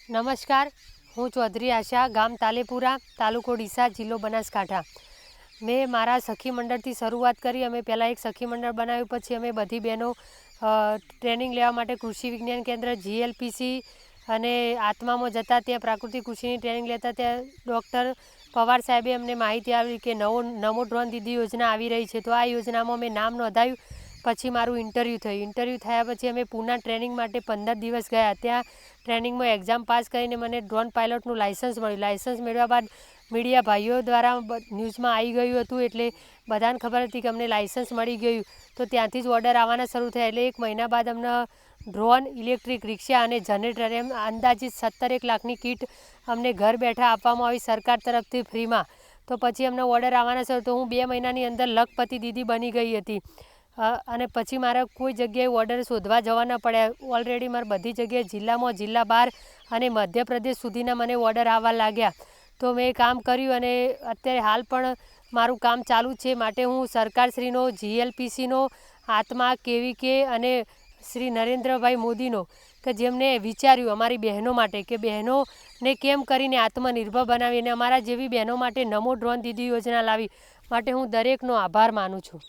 નમસ્કાર, હું ચૌધરી આશા, ગામ તાલેપુરા, તાલુકો ડીસા, જિલ્લો બનાસકાંઠા। મેં મારા સખી મંડળથી શરૂઆત કરી। અમે પહેલાં એક સખી મંડળ બનાવ્યું, પછી અમે બધી બહેનો ટ્રેનિંગ લેવા માટે કૃષિ વિજ્ઞાન કેન્દ્ર GLPC અને આત્મામાં જતા ત્યાં પ્રાકૃતિક કૃષિની ટ્રેનિંગ લેતા ત્યાં ડૉક્ટર પવાર સાહેબે અમને માહિતી આપી કે નમો ડ્રોન દીદી યોજના આવી રહી છે। તો આ યોજનામાં મેં નામ નોંધાયું। પછી મારું ઇન્ટરવ્યૂ થયું। ઇન્ટરવ્યૂ થયા પછી અમે પૂના ટ્રેનિંગ માટે 15 દિવસ ગયા। ત્યાં ટ્રેનિંગમાં એક્ઝામ પાસ કરીને મને ડ્રોન પાયલોટનું લાઇસન્સ મળ્યું। લાઇસન્સ મેળવ્યા બાદ મીડિયા ભાઈઓ દ્વારા ન્યૂઝમાં આવી ગયું હતું, એટલે બધાને ખબર હતી કે અમને લાઇસન્સ મળી ગયું। તો ત્યાંથી જ ઓર્ડર આવવાના શરૂ થયા। એટલે 1 મહિના બાદ અમને ડ્રોન, ઇલેક્ટ્રિક રિક્ષા અને જનરેટર એમ અંદાજિત 17 લાખની કીટ અમને ઘર બેઠા આપવામાં આવી સરકાર તરફથી ફ્રીમાં। તો પછી અમને ઓર્ડર આવવાના શરૂ, તો હું 2 મહિનાની અંદર લખપતિ દીદી બની ગઈ હતી। અને પછી મારે કોઈ જગ્યાએ ઓર્ડર શોધવા જવા ન પડ્યા। ઓલરેડી મારે બધી જગ્યાએ જિલ્લામાં, જિલ્લા બહાર અને મધ્યપ્રદેશ સુધીના મને ઓર્ડર આવવા લાગ્યા। તો મેં કામ કર્યું અને અત્યારે હાલ પણ મારું કામ ચાલુ છે। માટે હું સરકારશ્રીનો, GLPCનો, આત્મા, KVK અને શ્રી નરેન્દ્રભાઈ મોદીનો કે જેમને વિચાર્યું અમારી બહેનો માટે કે બહેનોને કેમ કરીને આત્મનિર્ભર બનાવી અને અમારા જેવી બહેનો માટે નમો ડ્રોન દીદી યોજના લાવી, માટે હું દરેકનો આભાર માનું છું।